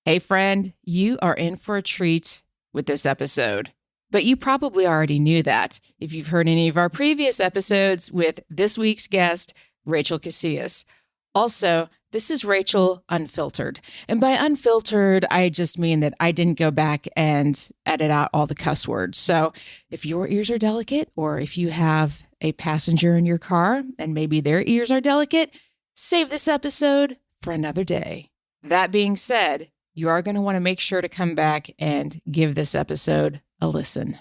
Hey friend, you are in for a treat with this episode. But you probably already knew that if you've heard any of our previous episodes with this week's guest, Rachel Casias. Also, this is Rachel Unfiltered. And by unfiltered, I just mean that I didn't go back and edit out all the cuss words. So if your ears are delicate, or if you have a passenger in your car and maybe their ears are delicate, save this episode for another day. That being said, you are going to want to make sure to come back and give this episode a listen.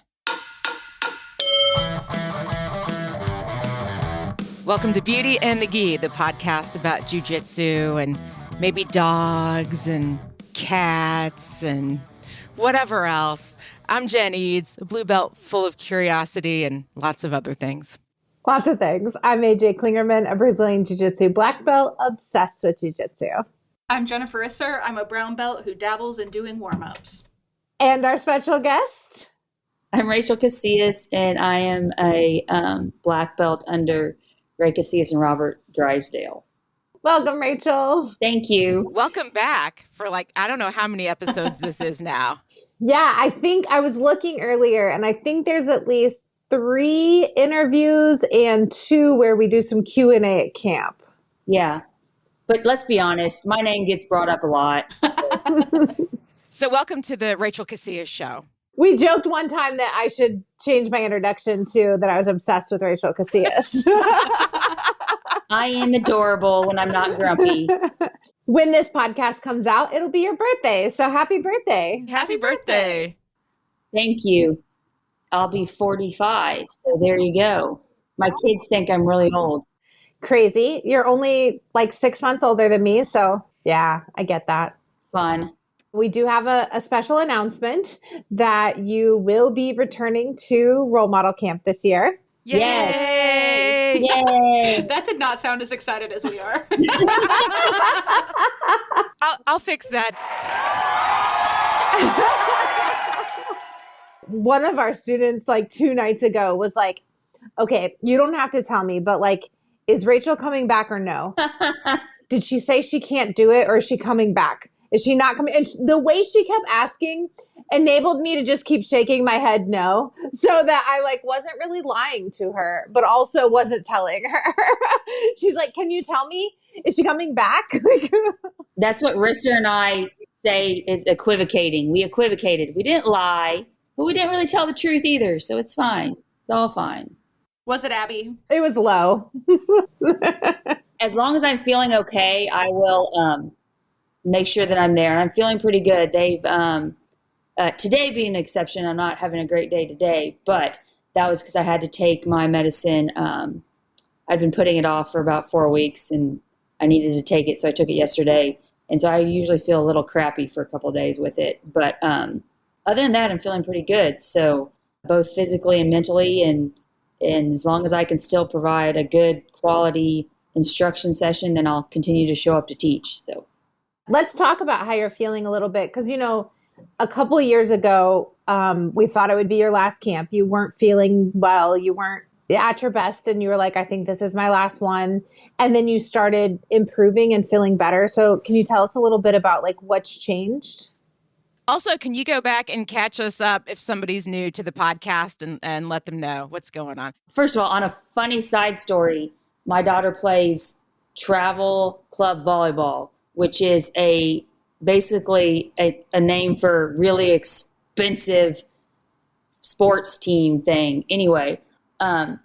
Welcome to Beauty and the Gi, the podcast about jiu-jitsu and maybe dogs and cats and whatever else. I'm Jen Eads, a blue belt full of curiosity and lots of other things. Lots of things. I'm AJ Klingerman, a Brazilian jiu-jitsu black belt obsessed with jiu-jitsu. I'm Jennifer Risser. I'm a brown belt who dabbles in doing warm-ups. And our special guest? I'm Rachel Casias, and I am a black belt under Ray Casias and Robert Drysdale. Welcome, Rachel. Thank you. Welcome back for I don't know how many episodes this is now. Yeah, I think I was looking earlier, and I think there's at least 3 interviews and 2 where we do some Q&A at camp. Yeah. But let's be honest, my name gets brought up a lot. So welcome to the Rachel Casias show. We joked one time that I should change my introduction to that I was obsessed with Rachel Casias. I am adorable when I'm not grumpy. When this podcast comes out, it'll be your birthday. So happy birthday. Happy birthday. Thank you. I'll be 45. So there you go. My kids think I'm really old. Crazy. You're only 6 months older than me. So yeah, I get that. Fun. We do have a special announcement that you will be returning to Role Model Camp this year. Yay! Yes. Yay! That did not sound as excited as we are. I'll fix that. One of our students 2 nights ago was like, okay, you don't have to tell me, but is Rachel coming back or no? Did she say she can't do it or is she coming back? Is she not coming? And the way she kept asking enabled me to just keep shaking my head no, so that I wasn't really lying to her, but also wasn't telling her. She's like, can you tell me? Is she coming back? That's what Risser and I say is equivocating. We equivocated. We didn't lie, but we didn't really tell the truth either. So it's fine. It's all fine. Was it Abby? It was low. As long as I'm feeling okay, I will make sure that I'm there. I'm feeling pretty good. They've today being an exception. I'm not having a great day today, but that was because I had to take my medicine. I'd been putting it off for about 4 weeks, and I needed to take it, so I took it yesterday. And so I usually feel a little crappy for a couple of days with it. But other than that, I'm feeling pretty good. So both physically and mentally, and as long as I can still provide a good quality instruction session, then I'll continue to show up to teach. So let's talk about how you're feeling a little bit. Because, a couple of years ago, we thought it would be your last camp. You weren't feeling well. You weren't at your best. And you were like, I think this is my last one. And then you started improving and feeling better. So can you tell us a little bit about what's changed? Also, can you go back and catch us up if somebody's new to the podcast and let them know what's going on? First of all, on a funny side story, my daughter plays travel club volleyball, which is basically a name for really expensive sports team thing. Anyway, we're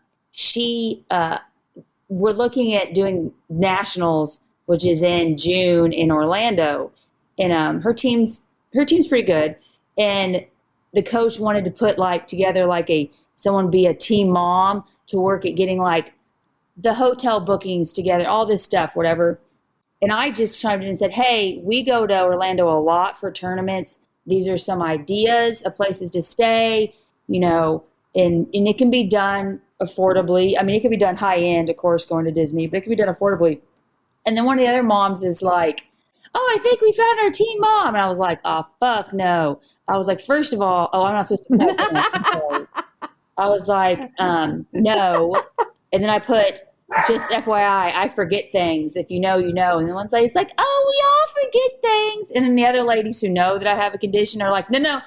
looking at doing nationals, which is in June in Orlando, and her team's pretty good. And the coach wanted to put together someone be a team mom to work at getting the hotel bookings together, all this stuff, whatever. And I just chimed in and said, hey, we go to Orlando a lot for tournaments. These are some ideas of places to stay, and it can be done affordably. I mean, it can be done high end, of course, going to Disney, but it can be done affordably. And then one of the other moms is like, oh, I think we found our team mom. And I was like, oh, fuck no. I was like, first of all, I'm not supposed to. I was like, no. And then I put just FYI, I forget things. If you know, you know. And then one lady's like, oh, we all forget things. And then the other ladies who know that I have a condition are like, no.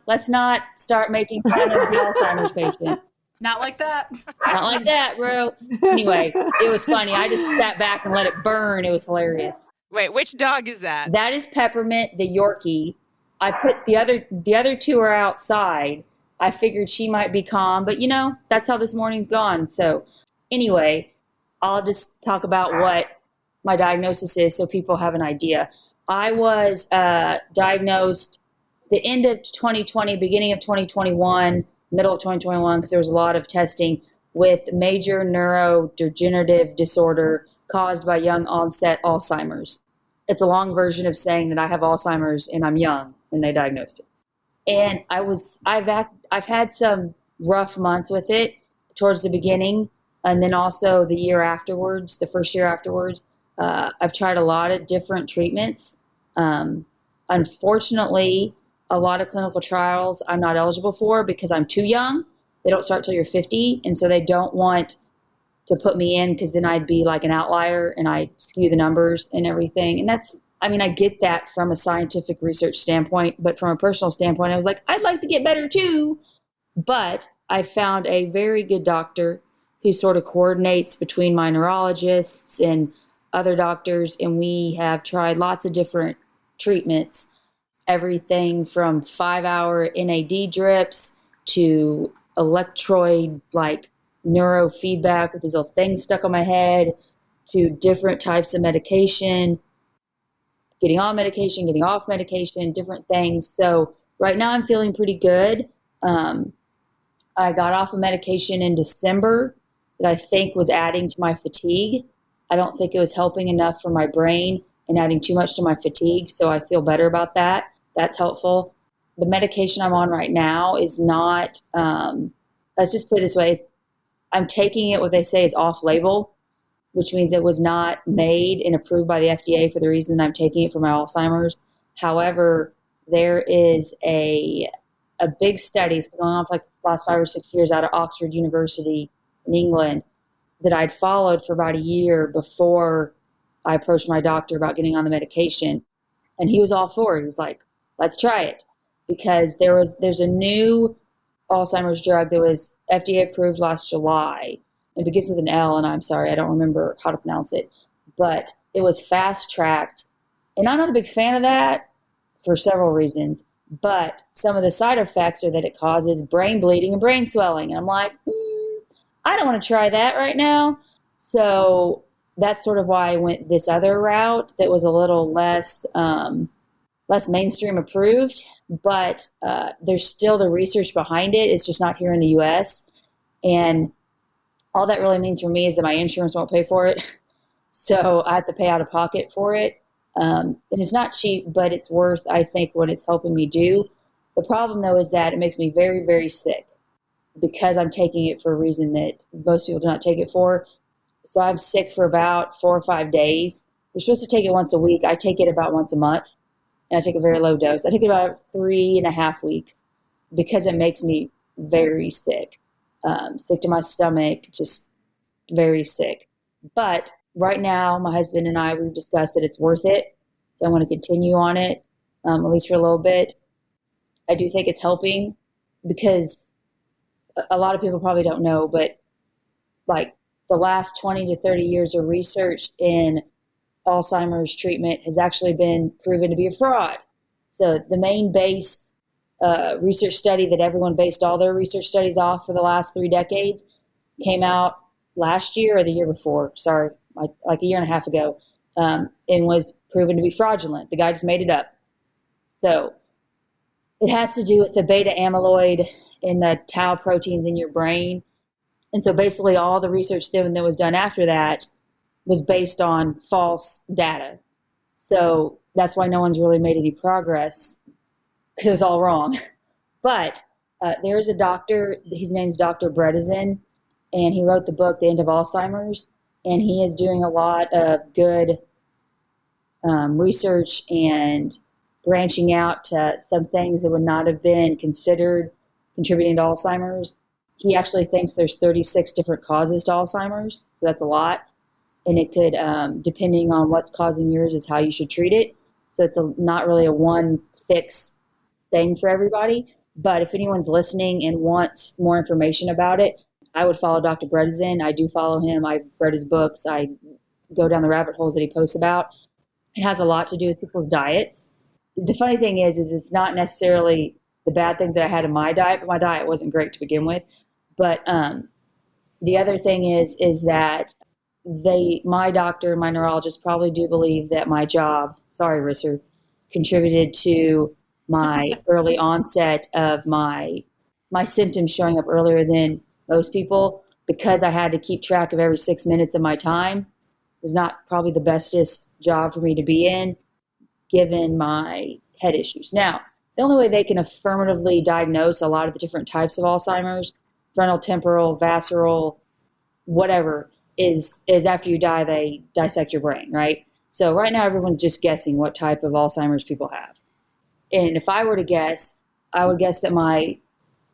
Let's not start making fun of the Alzheimer's patients. Not like that. Not like that, bro. Anyway, it was funny. I just sat back and let it burn. It was hilarious. Wait, which dog is that? That is Peppermint, the Yorkie. I put the other two are outside. I figured she might be calm, but that's how this morning's gone. So anyway, I'll just talk about what my diagnosis is so people have an idea. I was diagnosed the end of 2020, beginning of 2021, middle of 2021, because there was a lot of testing with major neurodegenerative disorder caused by young onset Alzheimer's. It's a long version of saying that I have Alzheimer's and I'm young when they diagnosed it. And I've had some rough months with it towards the beginning, and then also the year afterwards, the first year afterwards. I've tried a lot of different treatments. Unfortunately, a lot of clinical trials I'm not eligible for because I'm too young. They don't start till you're 50, and so they don't want to put me in because then I'd be like an outlier and I skew the numbers and everything. And I get that from a scientific research standpoint, but from a personal standpoint, I was like, I'd like to get better too. But I found a very good doctor who sort of coordinates between my neurologists and other doctors, and we have tried lots of different treatments, everything from 5-hour NAD drips to electroid neurofeedback with these little things stuck on my head, to different types of medication, getting on medication, getting off medication, different things. So right now I'm feeling pretty good. I got off of medication in December that I think was adding to my fatigue. I don't think it was helping enough for my brain and adding too much to my fatigue. So I feel better about that. That's helpful. The medication I'm on right now is not, let's just put it this way. I'm taking it, what they say is off label, which means it was not made and approved by the FDA for the reason I'm taking it for my Alzheimer's. However, there is a big study going on for the last 5 or 6 years out of Oxford University in England that I'd followed for about a year before I approached my doctor about getting on the medication. And he was all for it. He's like, let's try it. Because there's a new Alzheimer's drug that was FDA approved last July. It begins with an L, and I'm sorry, I don't remember how to pronounce it. But it was fast-tracked. And I'm not a big fan of that for several reasons. But some of the side effects are that it causes brain bleeding and brain swelling. And I'm like, I don't want to try that right now. So that's sort of why I went this other route that was a little less mainstream approved, but there's still the research behind it. It's just not here in the US. And all that really means for me is that my insurance won't pay for it. So I have to pay out of pocket for it. And it's not cheap, but it's worth, I think, what it's helping me do. The problem, though, is that it makes me very, very sick because I'm taking it for a reason that most people do not take it for. So I'm sick for about 4 or 5 days. You're supposed to take it once a week. I take it about once a month, and I take a very low dose. I take it about 3.5 weeks because it makes me very sick. Sick to my stomach, just very sick. But right now, my husband and I, we've discussed that it's worth it. So I want to continue on it, at least for a little bit. I do think it's helping because a lot of people probably don't know, but the last 20 to 30 years of research in Alzheimer's treatment has actually been proven to be a fraud. So the main base research study that everyone based all their research studies off for the last 3 decades came out last year or the year before, like a year and a half ago, and was proven to be fraudulent. The guy just made it up. So it has to do with the beta amyloid and the tau proteins in your brain. And so basically all the research that was done after that was based on false data. So that's why no one's really made any progress because it was all wrong. But there's a doctor, his name's Dr. Bredesen, and he wrote the book, The End of Alzheimer's, and he is doing a lot of good research and branching out to some things that would not have been considered contributing to Alzheimer's. he actually thinks there's 36 different causes to Alzheimer's. So that's a lot. And it could, depending on what's causing yours, is how you should treat it. So it's not really a one fix thing for everybody. But if anyone's listening and wants more information about it, I would follow Dr. Bredesen. I do follow him. I've read his books. I go down the rabbit holes that he posts about. It has a lot to do with people's diets. The funny thing is it's not necessarily the bad things that I had in my diet, but my diet wasn't great to begin with. But the other thing is that my doctor, my neurologist probably do believe that my job, sorry, Risser, contributed to my early onset of my symptoms showing up earlier than most people, because I had to keep track of every 6 minutes of my time. It was not probably the bestest job for me to be in, given my head issues. Now, the only way they can affirmatively diagnose a lot of the different types of Alzheimer's, frontal, temporal, visceral, whatever, is after you die, they dissect your brain, right? So right now, everyone's just guessing what type of Alzheimer's people have. And if I were to guess, I would guess that my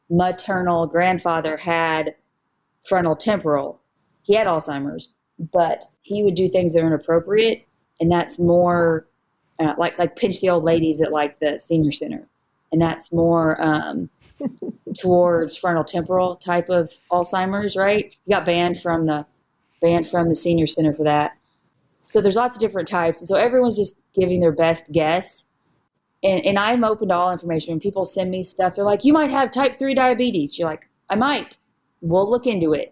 maternal grandfather had frontal temporal. He had Alzheimer's, but he would do things that are inappropriate, and that's more like pinch the old ladies at like the senior center, and that's more towards frontal temporal type of Alzheimer's, right? He got banned from the senior center for that. So there's lots of different types, and so everyone's just giving their best guess. And I'm open to all information. When people send me stuff, they're like, you might have type 3 diabetes. You're like, I might. We'll look into it.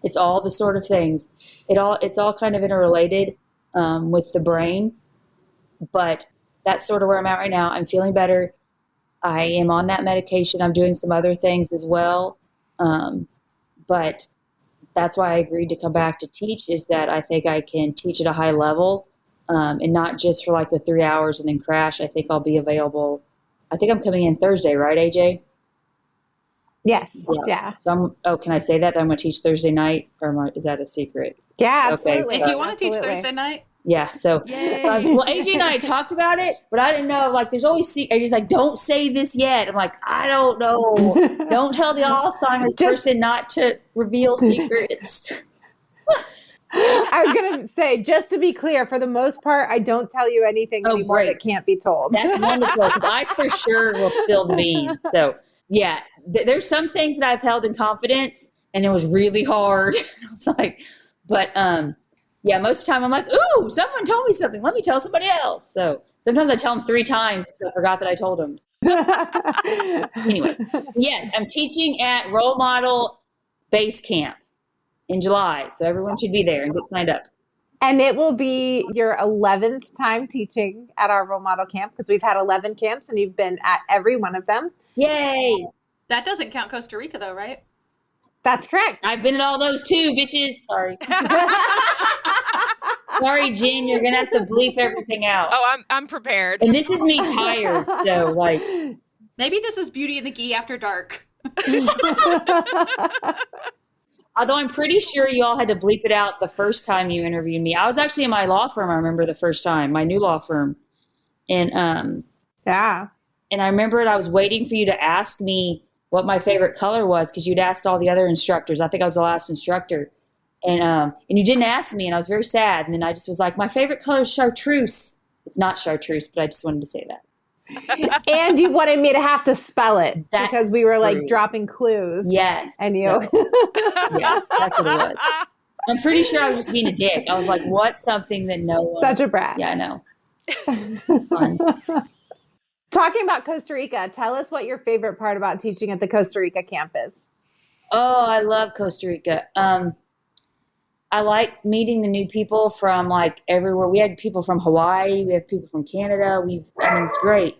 It's all the sort of things. It's all kind of interrelated with the brain. But that's sort of where I'm at right now. I'm feeling better. I am on that medication. I'm doing some other things as well. But that's why I agreed to come back to teach, is that I think I can teach at a high level. And not just for like the 3 hours and then crash. I think I'll be available. I think I'm coming in Thursday, right, AJ? Yes. Yeah. So can I say that I'm going to teach Thursday night, or is that a secret? Yeah, absolutely. Okay. If you want to teach Thursday night. Yeah. So, well, AJ and I talked about it, but I didn't know, like, there's always, AJ's like, don't say this yet. I'm like, I don't know. Don't tell the Alzheimer's person not to reveal secrets. I was going to say, just to be clear, for the most part, I don't tell you anything anymore that can't be told. That's wonderful, because I for sure will spill the beans. So, yeah, there's some things that I've held in confidence, and it was really hard. I was like, but yeah, most of the time I'm like, ooh, someone told me something. Let me tell somebody else. So sometimes I tell them 3 times because I forgot that I told them. Anyway, yes, I'm teaching at Role Model Base Camp in July. So everyone should be there and get signed up. And it will be your 11th time teaching at our Role Model Camp, because we've had 11 camps and you've been at every one of them. Yay! That doesn't count Costa Rica though, right? That's correct. I've been at all those too, bitches. Sorry. Sorry, Jen, you're going to have to bleep everything out. Oh, I'm prepared. And this is me tired, so like. Maybe this is Beauty and the Gi after dark. Although I'm pretty sure you all had to bleep it out the first time you interviewed me. I was actually in my law firm, I remember the first time, my new law firm. And yeah. And I remember I was waiting for you to ask me what my favorite color was, because you'd asked all the other instructors. I think I was the last instructor. And you didn't ask me, and I was very sad. And then I just was like, my favorite color is chartreuse. It's not chartreuse, but I just wanted to say that. And you wanted me to have to spell it because we were like dropping clues. Yes. And you. Yeah, that's what it was. I'm pretty sure I was just being a dick. I was like, what's something that no one. Such a brat. Yeah, I know. It's fun. Talking about Costa Rica, tell us what your favorite part about teaching at the Costa Rica camp is. Oh, I love Costa Rica. I like meeting the new people from like everywhere. We had people from Hawaii. We have people from Canada. It's great.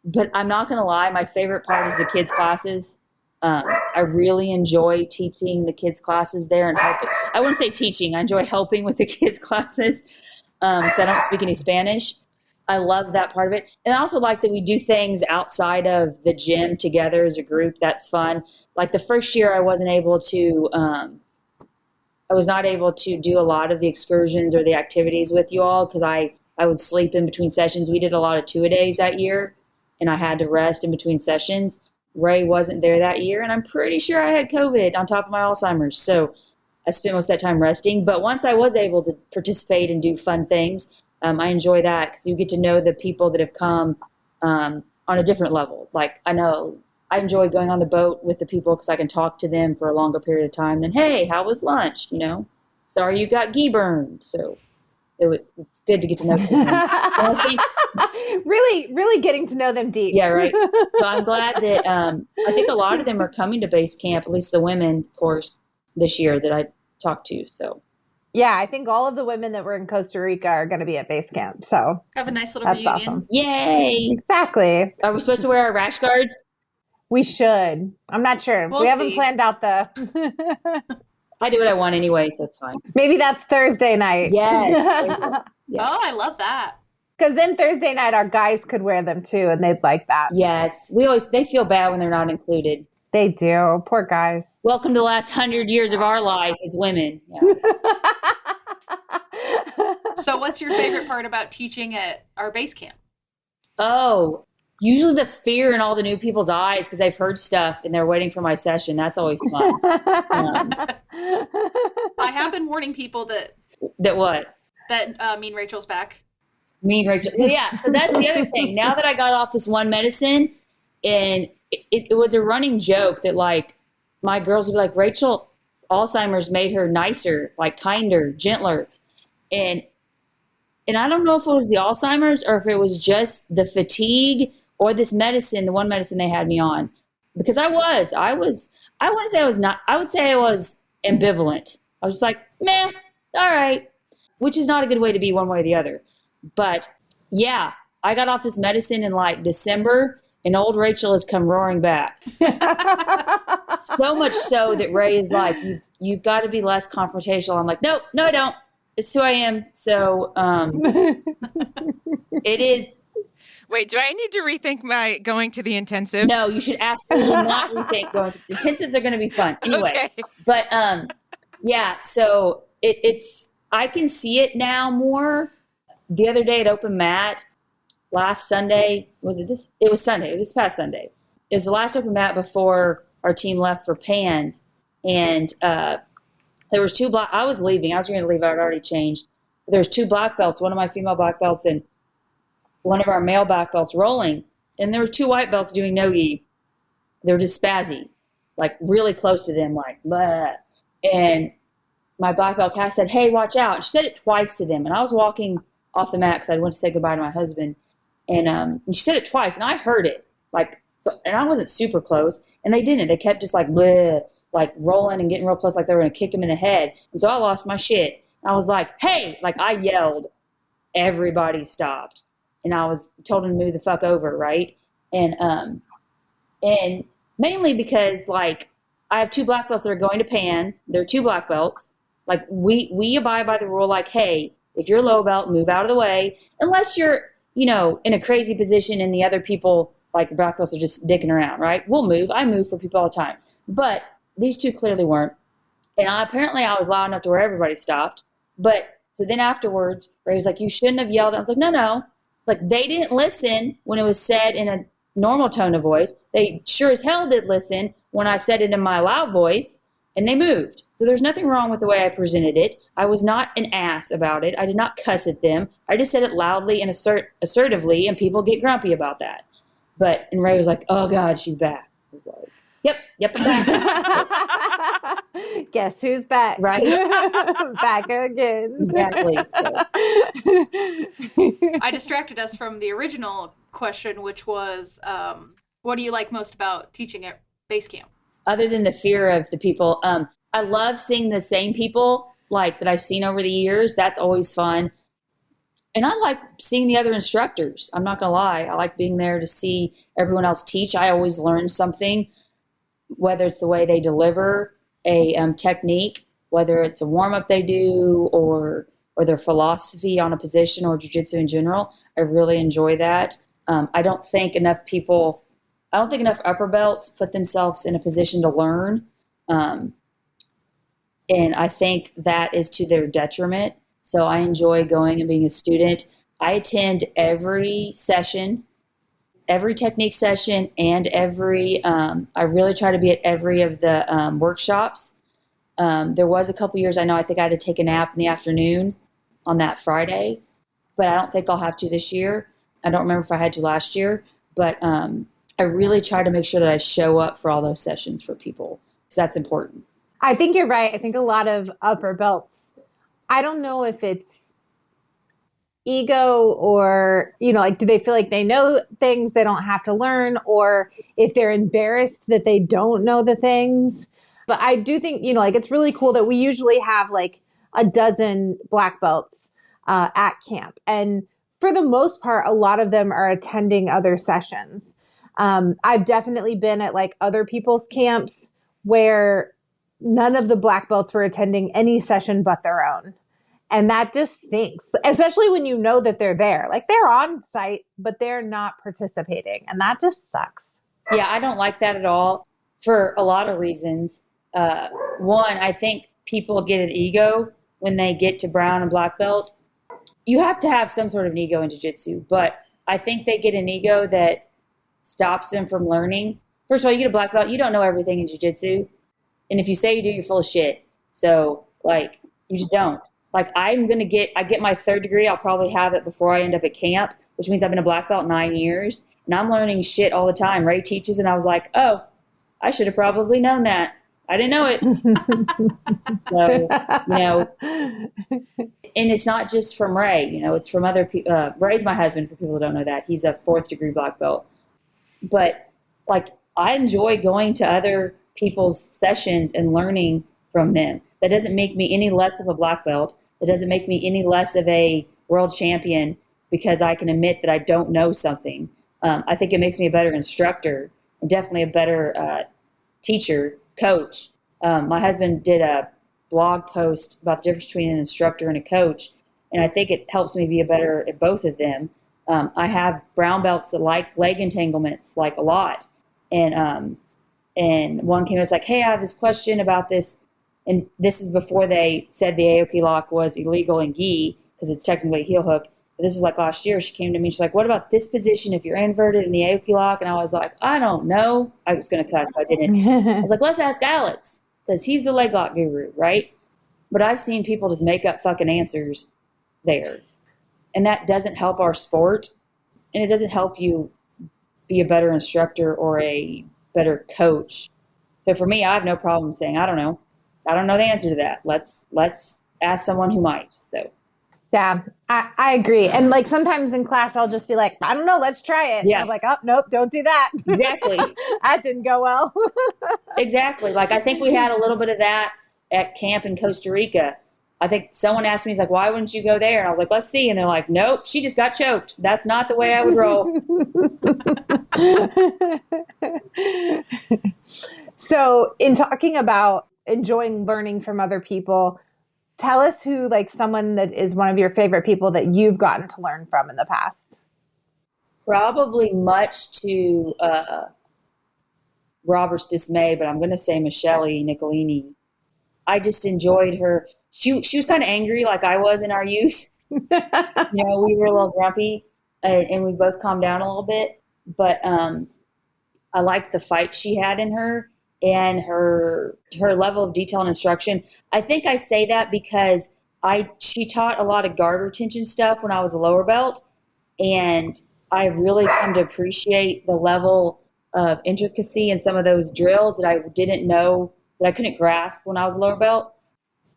But I'm not going to lie. My favorite part is the kids' classes. I really enjoy teaching the kids' classes there and helping. I wouldn't say teaching. I enjoy helping with the kids' classes because I don't speak any Spanish. I love that part of it. And I also like that we do things outside of the gym together as a group. That's fun. Like the first year I was not able to do a lot of the excursions or the activities with you all because I would sleep in between sessions. We did a lot of 2-a-days that year, and I had to rest in between sessions. Ray wasn't there that year, and I'm pretty sure I had COVID on top of my Alzheimer's. So I spent most of that time resting. But once I was able to participate and do fun things, I enjoy that because you get to know the people that have come on a different level. Like I know I enjoy going on the boat with the people because I can talk to them for a longer period of time than, hey, how was lunch? Sorry you got ghee burned. So it's good to get to know people. I think, really, really getting to know them deep. yeah, right. So I'm glad that I think a lot of them are coming to base camp, at least the women, of course, this year that I talked to. So yeah, I think all of the women that were in Costa Rica are going to be at base camp. So Have a nice little that's reunion. awesome. yay. Exactly. Are we supposed to wear our rash guards? We should. I'm not sure. We'll we haven't see. planned out the. I do what I want anyway, so it's fine. Maybe that's Thursday night. Yes. Yeah. Oh, I love that. Because then Thursday night, our guys could wear them too, and they'd like that. Yes. They feel bad when they're not included. They do. Poor guys. Welcome to the last 100 years of our life as women. Yeah. So what's your favorite part about teaching at our base camp? Oh, usually the fear in all the new people's eyes because they've heard stuff and they're waiting for my session. That's always fun. I have been warning people that What? Mean Rachel's back. Me and Rachel. Well, yeah. So that's the other thing. Now that I got off this one medicine, and it was a running joke that like my girls would be like, Rachel, Alzheimer's made her nicer, like kinder, gentler. And I don't know if it was the Alzheimer's or if it was just the fatigue or this medicine, the one medicine they had me on. Because I wouldn't say I was not, I would say I was ambivalent. I was just like, meh, all right, which is not a good way to be one way or the other. But yeah, I got off this medicine in like December and old Rachel has come roaring back. So much so that Ray is like, you've got to be less confrontational. I'm like, no, I don't. It's who I am. So it is. Wait, do I need to rethink my going to the intensive? No, you should absolutely not rethink going to intensives are going to be fun anyway. Okay. But yeah, so it's I can see it now more. The other day at Open Mat, last Sunday, was it this? It was Sunday. It was this past Sunday. It was the last Open Mat before our team left for Pans, and there was I was leaving. I was going to leave. I had already changed. There was 2 black belts, one of my female black belts and one of our male black belts rolling. And there were 2 white belts doing no-gi. They were just spazzy, like really close to them, like, blah. And my black belt Cass said, hey, watch out. And she said it twice to them. And I was walking off the mat because I went to say goodbye to my husband. And she said it twice, and I heard it. Like, so, and I wasn't super close. And they didn't. They kept just like, bleh, like rolling and getting real close like they were going to kick him in the head. And so I lost my shit. I was like, hey, like I yelled. Everybody stopped. And I was told them to move the fuck over, right? And mainly because, like, I have 2 black belts that are going to Pans. They're 2 black belts. Like, we abide by the rule, like, hey, if you're a low belt, move out of the way. Unless you're, in a crazy position and the other people, like, black belts are just dicking around, right? We'll move. I move for people all the time. But these 2 clearly weren't. And apparently I was loud enough to where everybody stopped. But so then afterwards, Ray was like, you shouldn't have yelled. I was like, no. It's like they didn't listen when it was said in a normal tone of voice. They sure as hell did listen when I said it in my loud voice, and they moved. So there's nothing wrong with the way I presented it. I was not an ass about it. I did not cuss at them. I just said it loudly and assertively, and people get grumpy about that. And Ray was like, oh, God, she's back. I was like, Yep, I'm back. Guess who's back? Right. Back again. Exactly. So. I distracted us from the original question, which was, what do you like most about teaching at base camp? Other than the fear of the people, I love seeing the same people like that I've seen over the years. That's always fun. And I like seeing the other instructors. I'm not going to lie. I like being there to see everyone else teach. I always learn something, whether it's the way they deliver a technique, whether it's a warm-up they do or their philosophy on a position or jiu-jitsu in general. I really enjoy that. I don't think enough upper belts put themselves in a position to learn. And I think that is to their detriment. So I enjoy going and being a student. I attend every session. every technique session and every, I really try to be at every of the workshops. There was a couple years, I think I had to take a nap in the afternoon on that Friday, but I don't think I'll have to this year. I don't remember if I had to last year, but I really try to make sure that I show up for all those sessions for people, because that's important. I think you're right. I think a lot of upper belts, I don't know if it's ego or, like, do they feel like they know things they don't have to learn, or if they're embarrassed that they don't know the things. But I do think, like, it's really cool that we usually have like a dozen black belts at camp. And for the most part, a lot of them are attending other sessions. I've definitely been at like other people's camps where none of the black belts were attending any session but their own. And that just stinks, especially when you know that they're there. Like, they're on site, but they're not participating. And that just sucks. Yeah, I don't like that at all for a lot of reasons. One, I think people get an ego when they get to brown and black belt. You have to have some sort of an ego in jiu-jitsu, but I think they get an ego that stops them from learning. First of all, you get a black belt, you don't know everything in jiu-jitsu. And if you say you do, you're full of shit. So, like, you just don't. Like, I get my third degree. I'll probably have it before I end up at camp, which means I've been a black belt 9 years. And I'm learning shit all the time. Ray teaches, and I was like, oh, I should have probably known that. I didn't know it. So, and it's not just from Ray. It's from other people. Ray's my husband, for people who don't know that. He's a 4th degree black belt. But, like, I enjoy going to other people's sessions and learning from them. That doesn't make me any less of a black belt. It doesn't make me any less of a world champion because I can admit that I don't know something. I think it makes me a better instructor and definitely a better teacher, coach. My husband did a blog post about the difference between an instructor and a coach, and I think it helps me be a better at both of them. I have brown belts that like leg entanglements like a lot, and one came and was like, hey, I have this question about this. And this is before they said the AOP lock was illegal in gi, because it's technically a heel hook. But this was like last year. She came to me. She's like, what about this position if you're inverted in the AOP lock? And I was like, I don't know. I was going to cuss, but I didn't. I was like, let's ask Alex, because he's the leg lock guru, right? But I've seen people just make up fucking answers there. And that doesn't help our sport. And it doesn't help you be a better instructor or a better coach. So for me, I have no problem saying, I don't know. I don't know the answer to that. Let's ask someone who might. So, yeah, I agree. And like sometimes in class, I'll just be like, I don't know, let's try it. Yeah. And I'm like, oh, nope, don't do that. Exactly. That didn't go well. Exactly. Like, I think we had a little bit of that at camp in Costa Rica. I think someone asked me, he's like, why wouldn't you go there? And I was like, let's see. And they're like, nope, she just got choked. That's not the way I would roll. So in talking about enjoying learning from other people, tell us who, like, someone that is one of your favorite people that you've gotten to learn from in the past. Probably much to Robert's dismay, but I'm going to say Michelle Nicolini. I just enjoyed her. She was kind of angry like I was in our youth. We were a little grumpy, and we both calmed down a little bit. But I liked the fight she had in her. And her level of detail and instruction. I think I say that because she taught a lot of guard retention stuff when I was a lower belt, and I really come to appreciate the level of intricacy in some of those drills that I didn't know, that I couldn't grasp when I was a lower belt.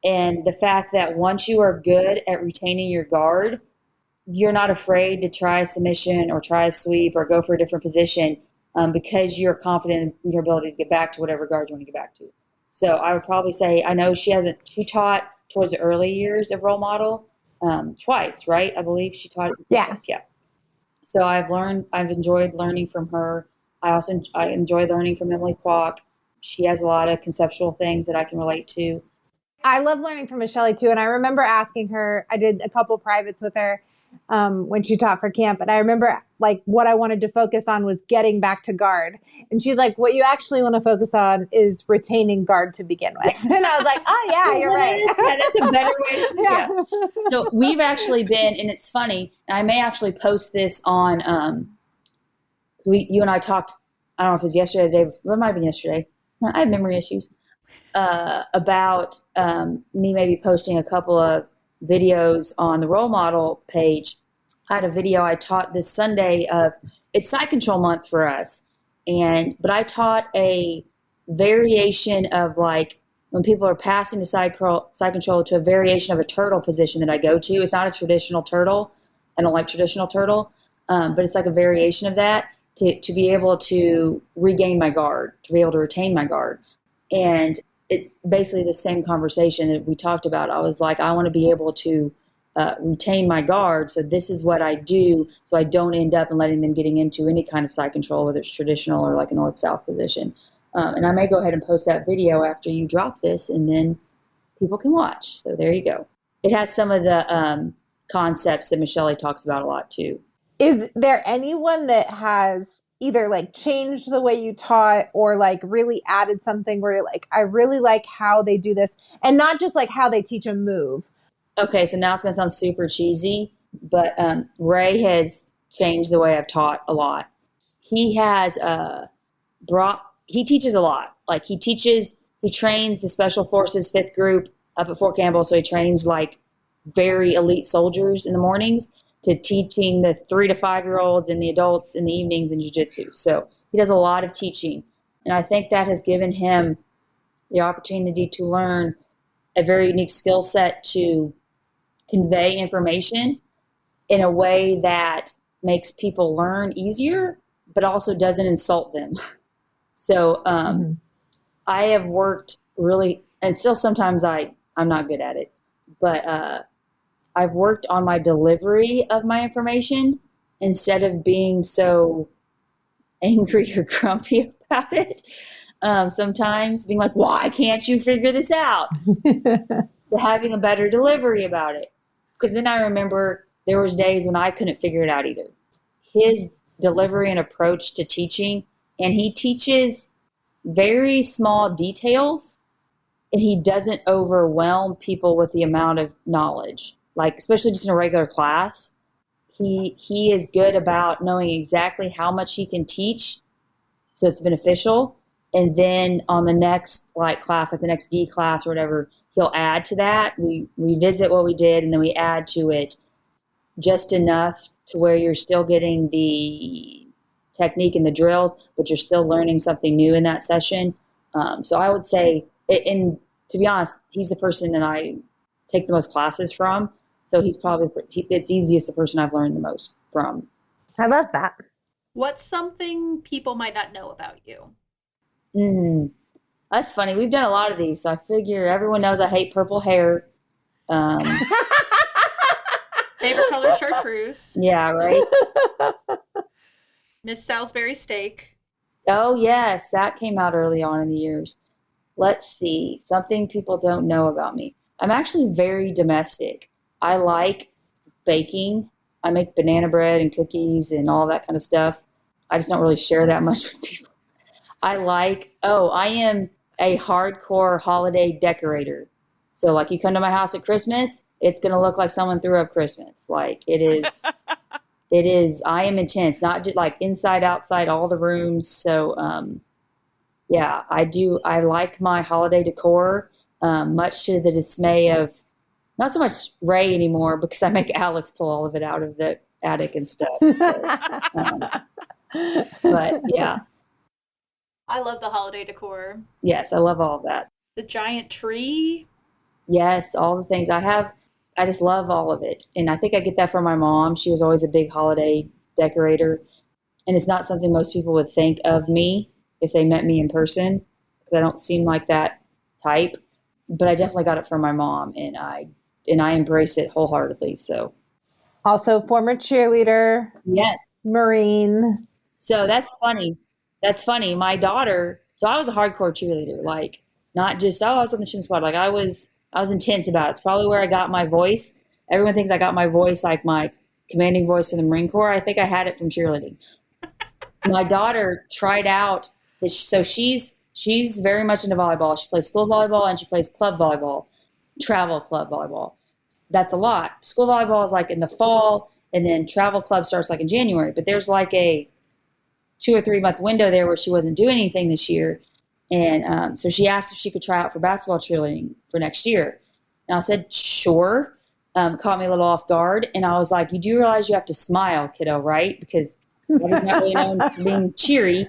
And the fact that once you are good at retaining your guard, you're not afraid to try a submission or try a sweep or go for a different position. Because you're confident in your ability to get back to whatever guard you want to get back to. So I would probably say, I know she taught towards the early years of role model twice, right? I believe she taught. Yes. Yeah. So I've enjoyed learning from her. I enjoy learning from Emily Kwok. She has a lot of conceptual things that I can relate to. I love learning from Michelle too. And I remember asking her, I did a couple privates with her when she taught for camp. And I remember like what I wanted to focus on was getting back to guard. And she's like, what you actually want to focus on is retaining guard to begin with. And I was like, oh yeah, you're right. Yeah, that's a better way. Yeah. So we've actually been, and it's funny, I may actually post this on So you and I talked, I don't know if it was yesterday or the day before, it might have been yesterday. I have memory issues. About me maybe posting a couple of videos on the role model page. I had a video I taught this Sunday of, it's side control month for us. But I taught a variation of like when people are passing to side control to a variation of a turtle position that I go to. It's not a traditional turtle. I don't like traditional turtle, but it's like a variation of that to be able to regain my guard, to be able to retain my guard. And it's basically the same conversation that we talked about. I was like, I want to be able to retain my guard. So this is what I do. So I don't end up in letting them getting into any kind of side control, whether it's traditional or like a north-south position. And I may go ahead and post that video after you drop this, and then people can watch. So there you go. It has some of the concepts that Michelle talks about a lot too. Is there anyone that has either like changed the way you taught or like really added something where you're like, I really like how they do this, and not just like how they teach a move? Okay, so now it's going to sound super cheesy, but Ray has changed the way I've taught a lot. He has he teaches a lot. Like he trains the Special Forces 5th Group up at Fort Campbell. So he trains like very elite soldiers in the mornings to teaching the 3 to 5 year olds and the adults in the evenings in jiu-jitsu. So he does a lot of teaching. And I think that has given him the opportunity to learn a very unique skill set to convey information in a way that makes people learn easier, but also doesn't insult them. So I have worked really, and still sometimes I'm not good at it, but I've worked on my delivery of my information instead of being so angry or grumpy about it. Sometimes being like, why can't you figure this out? To having a better delivery about it. Because then I remember there was days when I couldn't figure it out either. His delivery and approach to teaching, and he teaches very small details, and he doesn't overwhelm people with the amount of knowledge. Like, especially just in a regular class, he is good about knowing exactly how much he can teach so it's beneficial. And then on the next class, like the next D class or whatever, he'll add to that. We revisit what we did, and then we add to it just enough to where you're still getting the technique and the drills, but you're still learning something new in that session. So I would say, and to be honest, he's the person that I take the most classes from. So it's easiest the person I've learned the most from. I love that. What's something people might not know about you? That's funny. We've done a lot of these, so I figure everyone knows I hate purple hair. Favorite color, chartreuse. Yeah, right. Miss Salisbury steak. Oh, yes. That came out early on in the years. Let's see. Something people don't know about me. I'm actually very domestic. I like baking. I make banana bread and cookies and all that kind of stuff. I just don't really share that much with people. I am a hardcore holiday decorator. So like you come to my house at Christmas, it's going to look like someone threw up Christmas. Like it is, I am intense, not just like inside, outside, all the rooms. So, yeah, I like my holiday decor, much to the dismay of not so much Ray anymore because I make Alex pull all of it out of the attic and stuff. So, but yeah. I love the holiday decor. Yes, I love all of that. The giant tree. Yes, all the things I just love all of it. And I think I get that from my mom. She was always a big holiday decorator. And it's not something most people would think of me if they met me in person, because I don't seem like that type. But I definitely got it from my mom, and I embrace it wholeheartedly. So, also former cheerleader. Yes. Marine. So that's funny. My daughter, so I was a hardcore cheerleader, like not just, I was on the cheerleading squad. Like I was intense about it. It's probably where I got my voice. Everyone thinks I got my voice, like my commanding voice in the Marine Corps. I think I had it from cheerleading. My daughter tried out, so she's very much into volleyball. She plays school volleyball and she plays club volleyball, travel club volleyball. That's a lot. School volleyball is like in the fall, and then travel club starts like in January. But there's like a 2 or 3 month window there where she wasn't doing anything this year. And so she asked if she could try out for basketball cheerleading for next year. And I said, sure. Caught me a little off guard. And I was like, you do realize you have to smile, kiddo, right? Because Gabby's not really known for being cheery.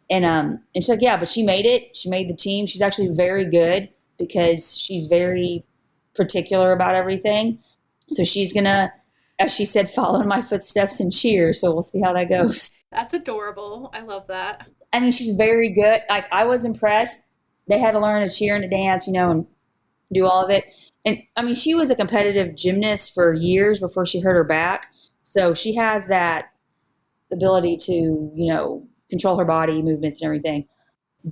And she's like, yeah, but she made it. She made the team. She's actually very good because she's very particular about everything. So she's going to, as she said, follow in my footsteps and cheer. So we'll see how that goes. That's adorable. I love that. I mean, she's very good. Like, I was impressed. They had to learn to cheer and to dance, and do all of it. And I mean, she was a competitive gymnast for years before she hurt her back. So she has that ability to, control her body movements and everything.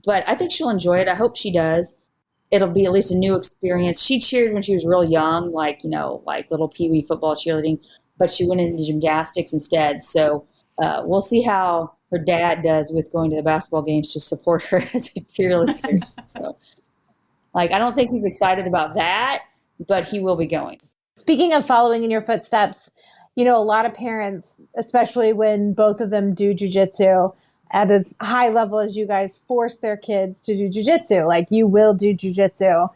But I think she'll enjoy it. I hope she does. It'll be at least a new experience. She cheered when she was real young, like little peewee football cheerleading, but she went into gymnastics instead. So we'll see how her dad does with going to the basketball games to support her as a cheerleader. So, I don't think he's excited about that, but he will be going. Speaking of following in your footsteps, a lot of parents, especially when both of them do jiu-jitsu at as high level as you guys, force their kids to do jiu-jitsu. Like, you will do jiu-jitsu.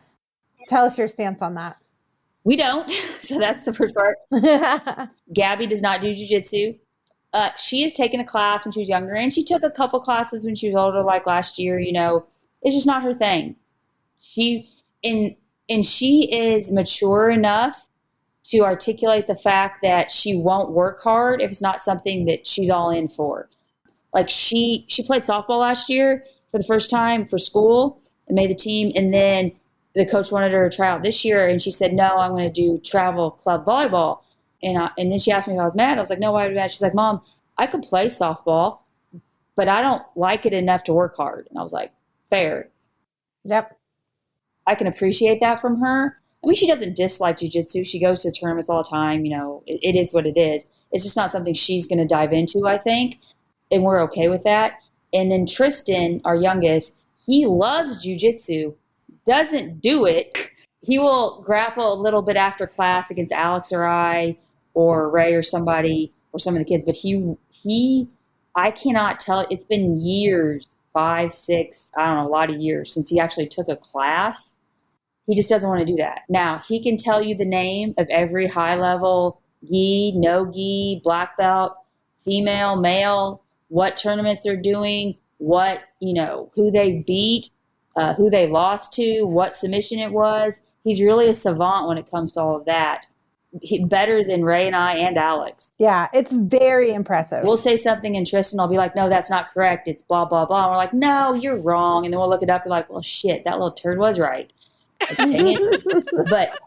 Tell us your stance on that. We don't. So that's the first part. Gabby does not do jiu-jitsu. She has taken a class when she was younger, and she took a couple classes when she was older, like last year. It's just not her thing. She is mature enough to articulate the fact that she won't work hard if it's not something that she's all in for. Like, she played softball last year for the first time for school and made the team, and then the coach wanted her to try out this year, and she said, no, I'm going to do travel club volleyball. And then she asked me if I was mad. I was like, no, why are you mad? She's like, Mom, I could play softball, but I don't like it enough to work hard. And I was like, fair. Yep. I can appreciate that from her. I mean, she doesn't dislike jiu-jitsu. She goes to tournaments all the time. It is what it is. It's just not something she's going to dive into, I think. And we're okay with that. And then Tristan, our youngest, he loves jiu-jitsu, doesn't do it. He will grapple a little bit after class against Alex or I or Ray or somebody or some of the kids. But I cannot tell. It's been years, 5, 6, I don't know, a lot of years since he actually took a class. He just doesn't want to do that. Now, he can tell you the name of every high-level gi, no gi, black belt, female, male, what tournaments they're doing, what, who they beat, who they lost to, what submission it was. He's really a savant when it comes to all of that. Better than Ray and I and Alex. Yeah, it's very impressive. We'll say something and Tristan will be like, no, that's not correct. It's blah, blah, blah. And we're like, no, you're wrong. And then we'll look it up and be like, well, shit, that little turd was right. Like, dang it. But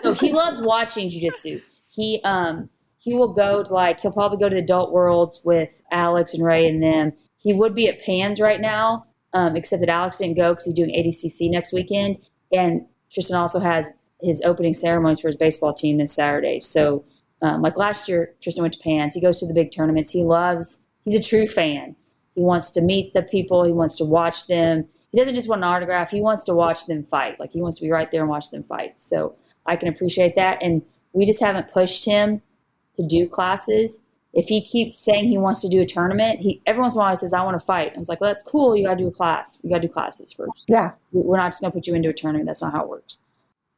so he loves watching jiu-jitsu. He will go to he'll probably go to the adult worlds with Alex and Ray and them. He would be at Pan's right now, except that Alex didn't go because he's doing ADCC next weekend. And Tristan also has his opening ceremonies for his baseball team this Saturday. So like last year, Tristan went to Pan's. He goes to the big tournaments. He's a true fan. He wants to meet the people. He wants to watch them. He doesn't just want an autograph. He wants to watch them fight. Like, he wants to be right there and watch them fight. So I can appreciate that. And we just haven't pushed him to do classes. If he keeps saying he wants to do a tournament, every once in a while he says, I want to fight. I was like, well, that's cool. You got to do a class. You got to do classes first. Yeah. We're not just going to put you into a tournament. That's not how it works.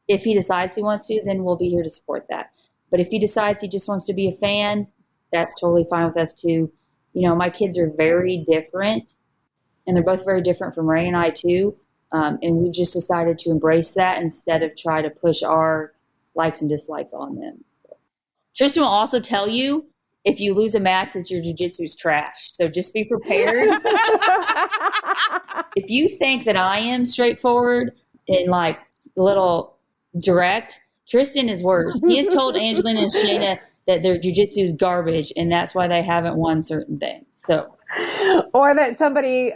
If he decides he wants to, then we'll be here to support that. But if he decides he just wants to be a fan, that's totally fine with us too. My kids are very different, and they're both very different from Ray and I too. And we just decided to embrace that instead of try to push our likes and dislikes on them. So. Tristan will also tell you if you lose a match that your jiu-jitsu is trash. So just be prepared. If you think that I am straightforward and a little direct, Tristan is worse. He has told Angelina and Shayna that their jiu-jitsu is garbage, and that's why they haven't won certain things. So, or that somebody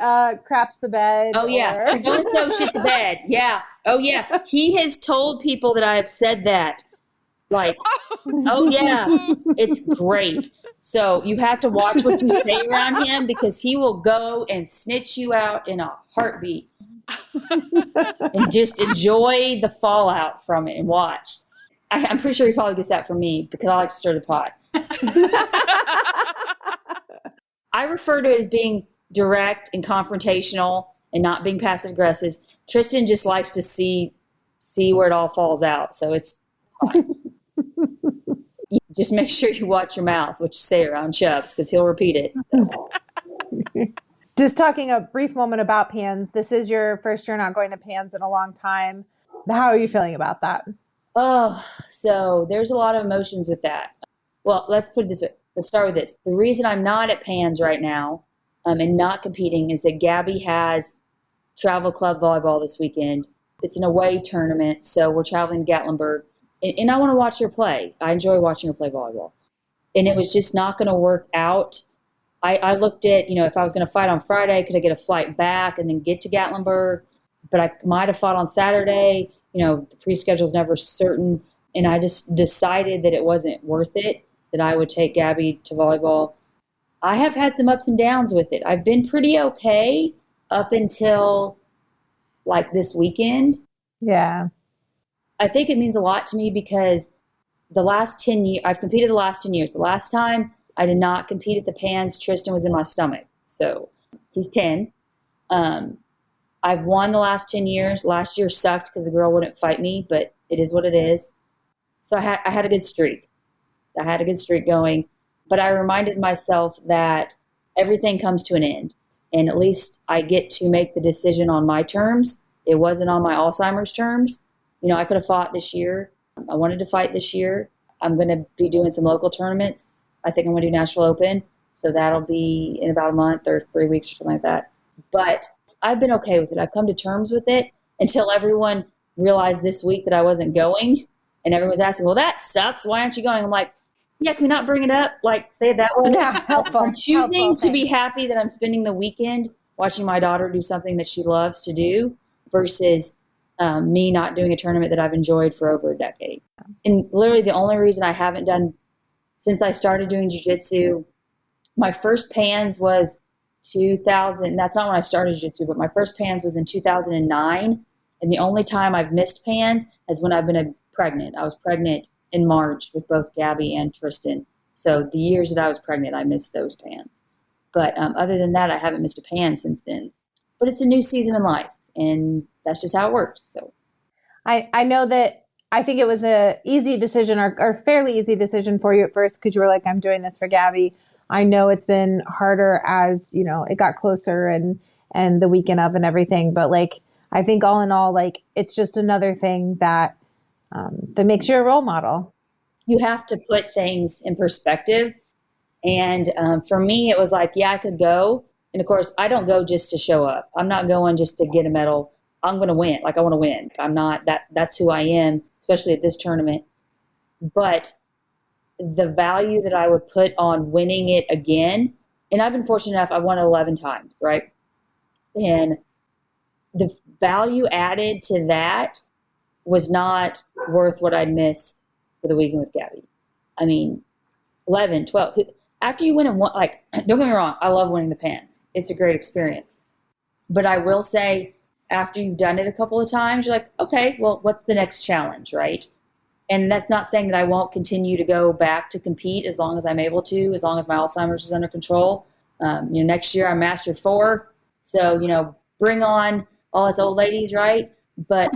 craps the bed. Oh, yeah. So-and-so shit the bed. Yeah. Oh, yeah. He has told people that I have said that. Oh, yeah. It's great. So you have to watch what you say around him, because he will go and snitch you out in a heartbeat. And just enjoy the fallout from it and watch. I'm pretty sure he probably gets that from me, because I like to stir the pot. I refer to it as being direct and confrontational and not being passive aggressive. Tristan just likes to see where it all falls out. So it's fine. Just make sure you watch your mouth, which you say around Chubbs, because he'll repeat it. So. Just talking a brief moment about PANS. This is your first year not going to PANS in a long time. How are you feeling about that? Oh, so there's a lot of emotions with that. Well, let's put it this way. Let's start with this. The reason I'm not at PANS right now and not competing is that Gabby has travel club volleyball this weekend. It's an away tournament, so we're traveling to Gatlinburg. And I want to watch her play. I enjoy watching her play volleyball. And it was just not going to work out. I looked at, if I was going to fight on Friday, could I get a flight back and then get to Gatlinburg? But I might have fought on Saturday. The pre-schedule is never certain. And I just decided that it wasn't worth it, that I would take Gabby to volleyball. I have had some ups and downs with it. I've been pretty okay up until like this weekend. Yeah. I think it means a lot to me because the last 10 years, I've competed the last 10 years. The last time I did not compete at the PANS, Tristan was in my stomach. So he's 10. I've won the last 10 years. Last year sucked because the girl wouldn't fight me, but it is what it is. So I had a good streak. I had a good streak going. But I reminded myself that everything comes to an end. And at least I get to make the decision on my terms. It wasn't on my Alzheimer's terms. I could have fought this year. I wanted to fight this year. I'm going to be doing some local tournaments. I think I'm going to do National Open. So that'll be in about a month or 3 weeks or something like that. But I've been okay with it. I've come to terms with it until everyone realized this week that I wasn't going. And everyone's asking, well, that sucks. Why aren't you going? I'm like, yeah, can we not bring it up? Like, say it that way? Yeah, helpful. I'm choosing to be thanks. happy that I'm spending the weekend watching my daughter do something that she loves to do versus me not doing a tournament that I've enjoyed for over a decade. And literally the only reason I haven't done, since I started doing jiu-jitsu, my first PANS was 2000. That's not when I started jiu-jitsu, but my first PANS was in 2009. And the only time I've missed PANS is when I've been pregnant. I was pregnant in March with both Gabby and Tristan. So the years that I was pregnant, I missed those PANS. But other than that, I haven't missed a PANS since then. But it's a new season in life, and that's just how it works. So I know that I think it was a easy decision or fairly easy decision for you at first because you were like, I'm doing this for Gabby. I know it's been harder as, it got closer and the weekend of and everything. But like, I think all in all, like, it's just another thing that makes you a role model. You have to put things in perspective. And for me, it was like, yeah, I could go. And of course, I don't go just to show up. I'm not going just to get a medal. I'm going to win. Like, I want to win. I'm not that's who I am, especially at this tournament. But the value that I would put on winning it again, and I've been fortunate enough, I've won it 11 times, right? And the value added to that was not worth what I'd miss for the weekend with Gabby. I mean, 11, 12. After you win and one, like, don't get me wrong, I love winning the PANS. It's a great experience. But I will say, after you've done it a couple of times, you're like, okay, well, what's the next challenge, right? And that's not saying that I won't continue to go back to compete as long as I'm able to, as long as my Alzheimer's is under control. Next year I'm Master 4. So, bring on all us old ladies, right? But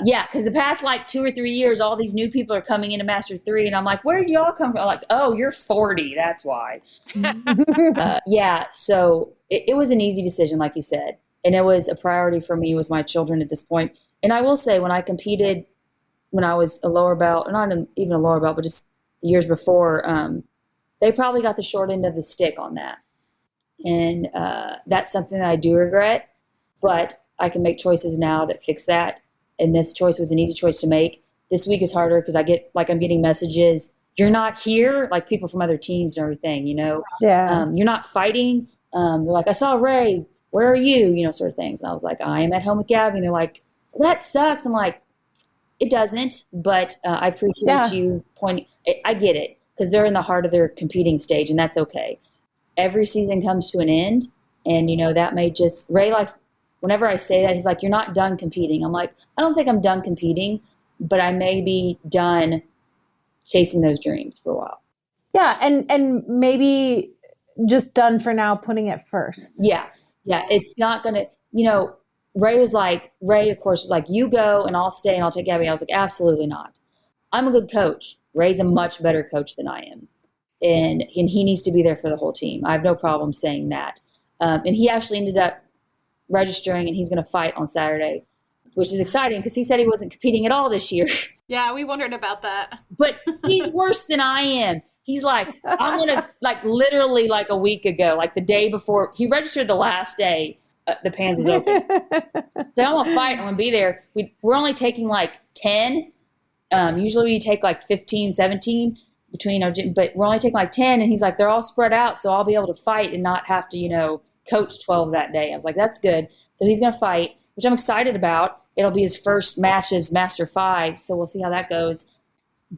yeah, because the past like 2 or 3 years, all these new people are coming into Master 3, and I'm like, where did y'all come from? I'm like, oh, you're 40, that's why. Yeah, so it was an easy decision, like you said, and it was a priority for me was my children at this point. And I will say, when I competed, when I was a lower belt, or not even a lower belt, but just the years before, they probably got the short end of the stick on that. And that's something that I do regret, but I can make choices now that fix that. And this choice was an easy choice to make. This week is harder because I'm getting messages, you're not here, like people from other teams and everything, Yeah. you're not fighting. They're like, I saw Ray, where are you? Sort of things. And I was like, I am at home with Gabby. And they're like, well, that sucks. I'm like, it doesn't, but I appreciate you pointing. I get it because they're in the heart of their competing stage, and that's okay. Every season comes to an end, and that may just Ray likes. Whenever I say that, he's like, you're not done competing. I'm like, I don't think I'm done competing, but I may be done chasing those dreams for a while. Yeah. And maybe just done for now, putting it first. Yeah. It's not going to, Ray, of course, was like, you go and I'll stay and I'll take Gabby. I was like, absolutely not. I'm a good coach. Ray's a much better coach than I am. And he needs to be there for the whole team. I have no problem saying that. And he actually ended up registering and he's going to fight on Saturday, which is exciting because he said he wasn't competing at all this year. Yeah, we wondered about that. But he's worse than I am. He's like, I'm going to, literally a week ago, the day before, he registered the last day the Pans was open. So I'm going to fight. I'm going to be there. We're only taking 10. Usually we take 15, 17 between our gym, but we're only taking 10. And he's like, they're all spread out. So I'll be able to fight and not have to, coach 12 that day. I was like, that's good. So he's going to fight, which I'm excited about. It'll be his first match as Master 5. So we'll see how that goes.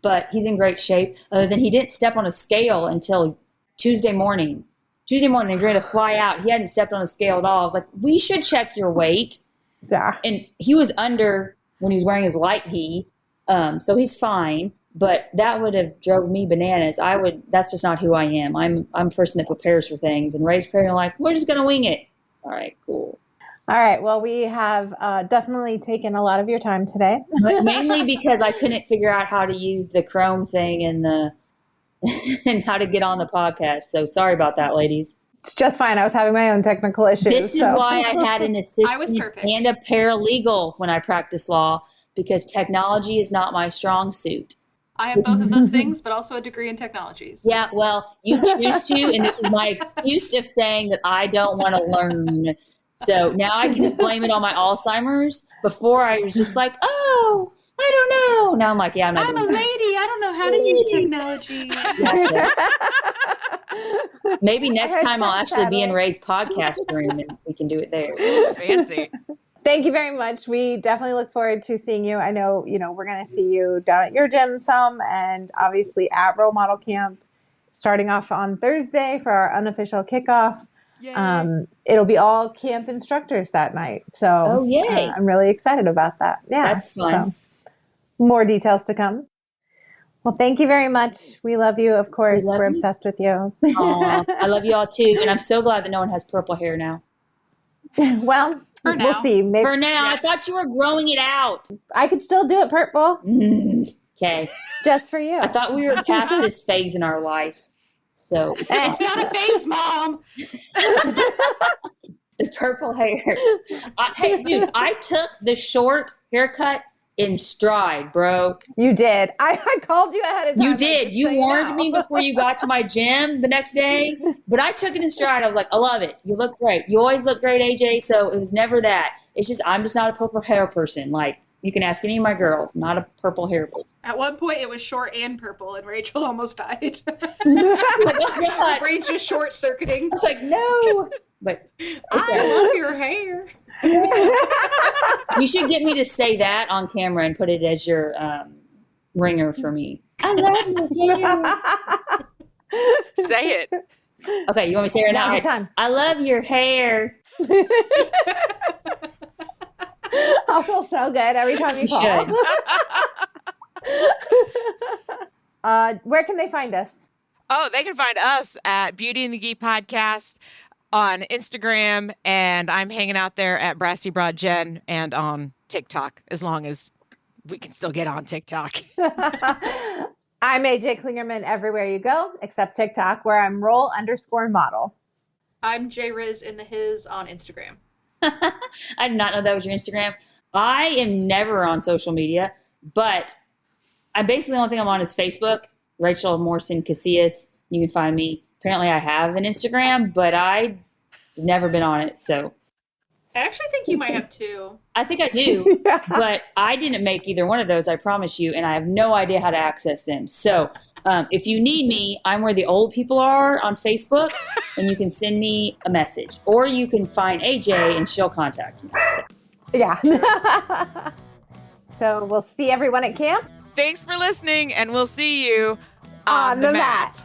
But he's in great shape. Other than he didn't step on a scale until Tuesday morning. They're going to fly out. He hadn't stepped on a scale at all. I was like, we should check your weight. Yeah. And he was under when he was wearing his light gi. So he's fine. But that would have drove me bananas. That's just not who I am. I'm a person that prepares for things. And Ray's parents we're just going to wing it. All right, cool. All right. Well, we have definitely taken a lot of your time today. But mainly because I couldn't figure out how to use the Chrome thing and and how to get on the podcast. So sorry about that, ladies. It's just fine. I was having my own technical issues. This is why I had an assistant and a paralegal when I practiced law, because technology is not my strong suit. I have both of those things, but also a degree in technologies. Yeah, well, you choose to, and this is my excuse of saying that I don't want to learn. So now I can just blame it on my Alzheimer's. Before I was just like, oh, I don't know. Now I'm like, yeah, I'm a lady. I don't know how to use technology. Maybe next time I'll actually be in Ray's podcast room and we can do it there. Fancy. Thank you very much. We definitely look forward to seeing you. I know, we're going to see you down at your gym some, and obviously at Role Model Camp starting off on Thursday for our unofficial kickoff. It'll be all camp instructors that night. So yay. I'm really excited about that. Yeah. That's fun. So, more details to come. Well, thank you very much. We love you, of course. We're obsessed with you. I love you all too. And I'm so glad that no one has purple hair now. Well, we'll see. Maybe. For now. I thought you were growing it out. I could still do it purple. Okay. Just for you. I thought we were past this phase in our life. So it's not a phase, Mom. The purple hair. Hey, dude, I took the short haircut in stride, bro. You did. I called you ahead of time. You did. You warned me before you got to my gym the next day, but I took it in stride. I was like, I love it. You look great. You always look great, AJ. So it was never that. It's just, I'm just not a purple hair person. You can ask any of my girls, not a purple hair person. At one point, it was short and purple, and Rachel almost died. Oh, brain's just short circuiting. I was like, no. But I love your hair. You should get me to say that on camera and put it as your ringer for me. I love your hair. Say it. Okay, you want me to say it now? Time. I love your hair. I'll feel so good every time you call. Where can they find us? Oh, they can find us at Beauty and the Geek Podcast on Instagram, and I'm hanging out there at Brassy Broad Jen and on TikTok, as long as we can still get on TikTok. I'm AJ Klingerman everywhere you go, except TikTok, where I'm roll_model. I'm JRiz in the his on Instagram. I did not know that was your Instagram. I am never on social media, but I basically the only thing I'm on is Facebook, Rachel Morrison Casias. You can find me. Apparently I have an Instagram, but I've never been on it. So I actually think you might have two. I think I do, but I didn't make either one of those, I promise you, and I have no idea how to access them. So if you need me, I'm where the old people are on Facebook, and you can send me a message. Or you can find AJ, and she'll contact me. So. Yeah. So we'll see everyone at camp. Thanks for listening, and we'll see you on the mat.